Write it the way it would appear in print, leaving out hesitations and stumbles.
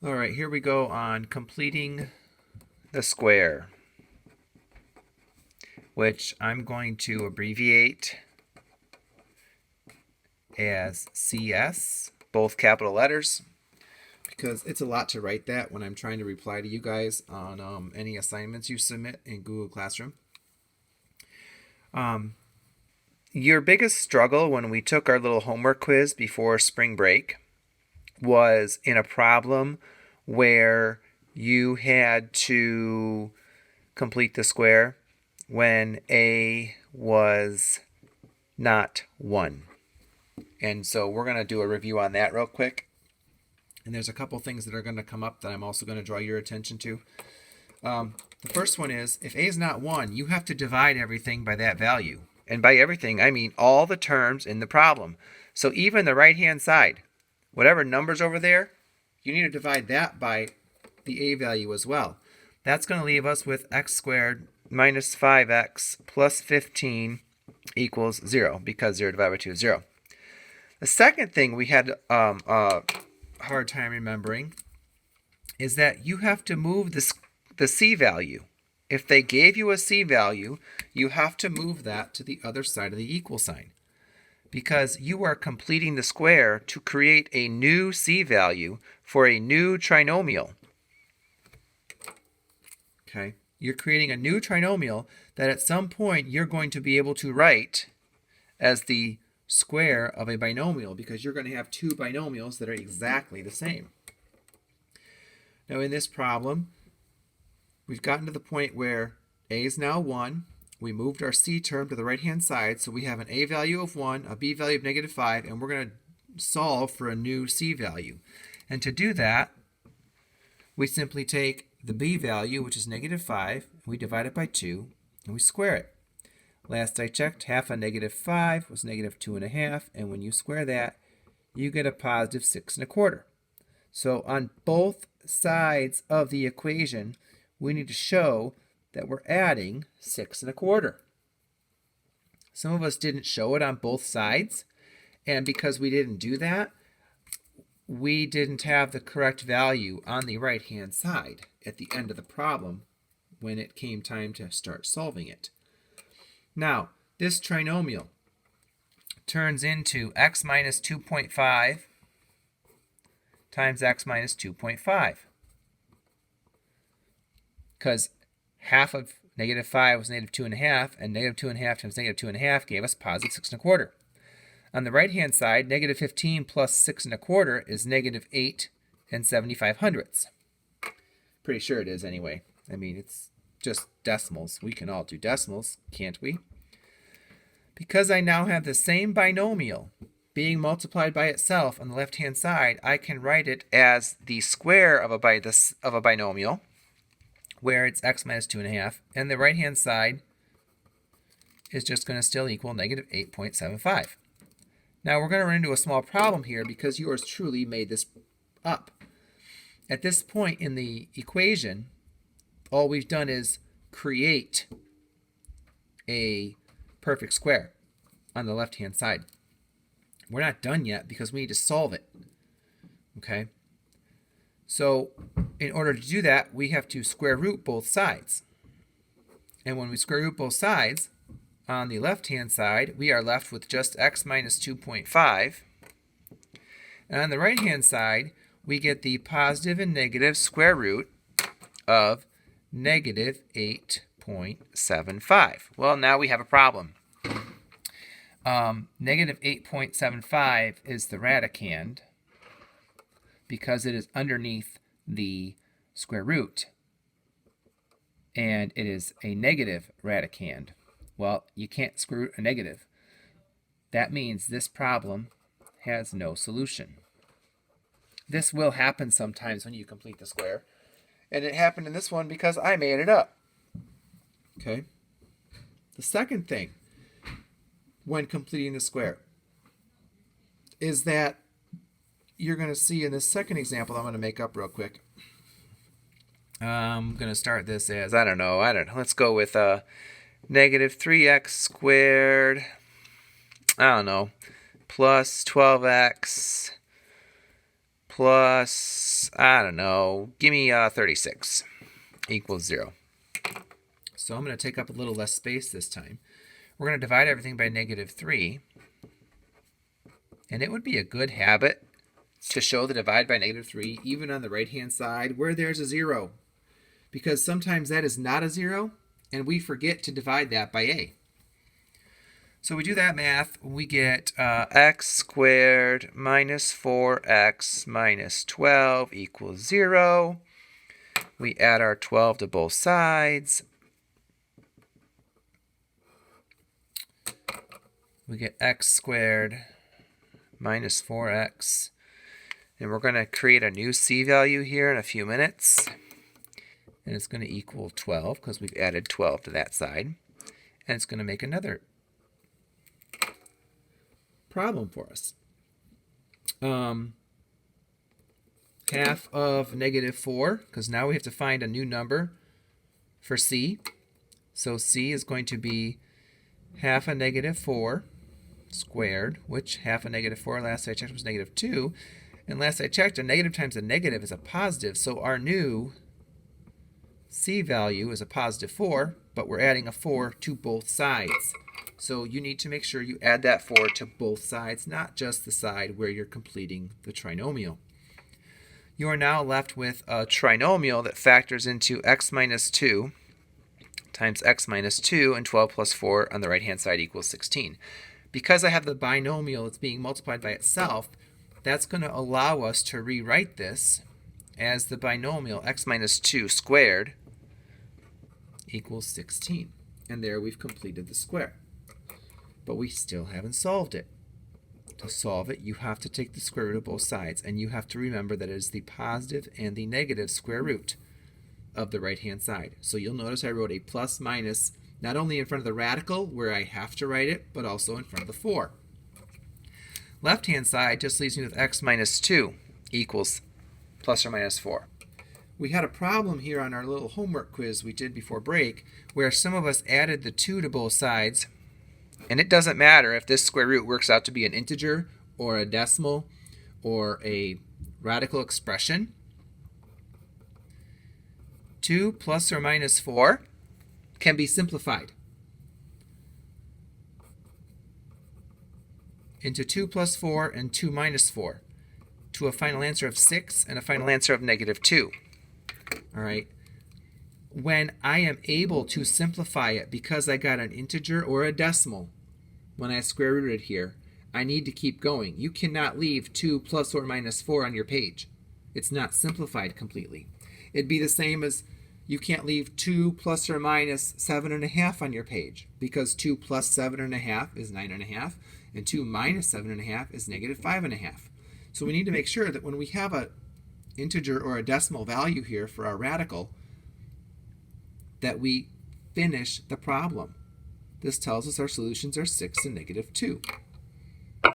All right, here we go on completing the square, which I'm going to abbreviate as CS, both capital letters, because it's a lot to write that when I'm trying to reply to you guys on any assignments you submit in Google Classroom. Your biggest struggle when we took our little homework quiz before spring break was in a problem where you had to complete the square when A was not 1. And so we're going to do a review on that real quick. And there's a couple things that are going to come up that I'm also going to draw your attention to. The first one is, if A is not 1, you have to divide everything by that value. And by everything, I mean all the terms in the problem. So even the right-hand side, whatever number's over there, you need to divide that by the A value as well. That's going to leave us with x squared minus 5x plus 15 equals 0, because 0 divided by 2 is 0. The second thing we had a hard time remembering is that you have to move the C value. If they gave you a C value, you have to move that to the other side of the equal sign, because you are completing the square to create a new C value for a new trinomial. Okay, you're creating a new trinomial that at some point you're going to be able to write as the square of a binomial, because you're going to have two binomials that are exactly the same. Now in this problem, we've gotten to the point where A is now 1. We moved our C term to the right-hand side, so we have an A value of 1, a B value of negative 5, and we're going to solve for a new C value. And to do that, we simply take the B value, which is negative 5, we divide it by 2, and we square it. Last I checked, half of negative 5 was negative 2.5, and when you square that, you get a positive 6.25. So on both sides of the equation, we need to show that we're adding 6.25. Some of us didn't show it on both sides, and because we didn't do that, we didn't have the correct value on the right-hand side at the end of the problem when it came time to start solving it. Now, this trinomial turns into x minus 2.5 times x minus 2.5. Because half of negative 5 was negative 2.5, and negative 2.5 times negative 2.5 gave us positive 6.25. On the right-hand side, negative 15 plus 6.25 is negative 8 and 75/100ths. Pretty sure it is anyway. I mean, it's just decimals. We can all do decimals, can't we? Because I now have the same binomial being multiplied by itself on the left-hand side, I can write it as the square of a binomial, where it's x minus 2.5, and the right-hand side is just going to still equal negative 8.75. Now we're going to run into a small problem here because yours truly made this up. At this point in the equation, all we've done is create a perfect square on the left-hand side. We're not done yet because we need to solve it. Okay? So in order to do that, we have to square root both sides. And when we square root both sides, on the left-hand side, we are left with just x minus 2.5. And on the right-hand side, we get the positive and negative square root of negative 8.75. Well, now we have a problem. Negative 8.75 is the radicand because it is underneath the square root, and it is a negative radicand. Well, you can't square root a negative. That means this problem has no solution. This will happen sometimes when you complete the square, and it happened in this one because I made it up. Okay? The second thing when completing the square is that you're going to see in this second example I'm going to make up real quick. I'm going to start this as, I don't know. Let's go with negative 3x squared, I don't know, plus 12x plus is, I don't know, give me 36 equals 0. So I'm going to take up a little less space this time. We're going to divide everything by -3. And it would be a good habit to show the divide by -3 even on the right-hand side where there's a 0. Because sometimes that is not a 0, and we forget to divide that by a. So we do that math, we get x squared minus 4x minus 12 equals 0. We add our 12 to both sides. We get x squared minus 4x. And we're going to create a new c value here in a few minutes. And it's going to equal 12 because we've added 12 to that side. And it's going to make another problem for us. Half of -4, because now we have to find a new number for c. So c is going to be half of -4 squared, which half of -4 last I checked was -2. And last I checked, a negative times a negative is a positive. So our new c value is a +4, but we're adding a 4 to both sides. So you need to make sure you add that 4 to both sides, not just the side where you're completing the trinomial. You are now left with a trinomial that factors into x minus 2 times x minus 2, and 12 plus 4 on the right-hand side equals 16. Because I have the binomial that's being multiplied by itself, that's going to allow us to rewrite this as the binomial x minus 2 squared equals 16. And there we've completed the square. But we still haven't solved it. To solve it, you have to take the square root of both sides, and you have to remember that it is the positive and the negative square root of the right-hand side. So you'll notice I wrote a plus minus not only in front of the radical, where I have to write it, but also in front of the 4. Left-hand side just leaves me with x minus 2 equals plus or minus 4. We had a problem here on our little homework quiz we did before break, where some of us added the 2 to both sides. And it doesn't matter if this square root works out to be an integer or a decimal or a radical expression. 2 plus or minus 4 can be simplified into 2 plus 4 and 2 minus 4 to a final answer of 6 and a final answer of -2. All right. When I am able to simplify it because I got an integer or a decimal, when I square rooted here, I need to keep going. You cannot leave 2 plus or minus 4 on your page. It's not simplified completely. It'd be the same as you can't leave 2 plus or minus 7.5 on your page, because 2 plus 7.5 is 9.5, and 2 minus 7.5 is -5.5. So we need to make sure that when we have an integer or a decimal value here for our radical, that we finish the problem. This tells us our solutions are 6 and -2.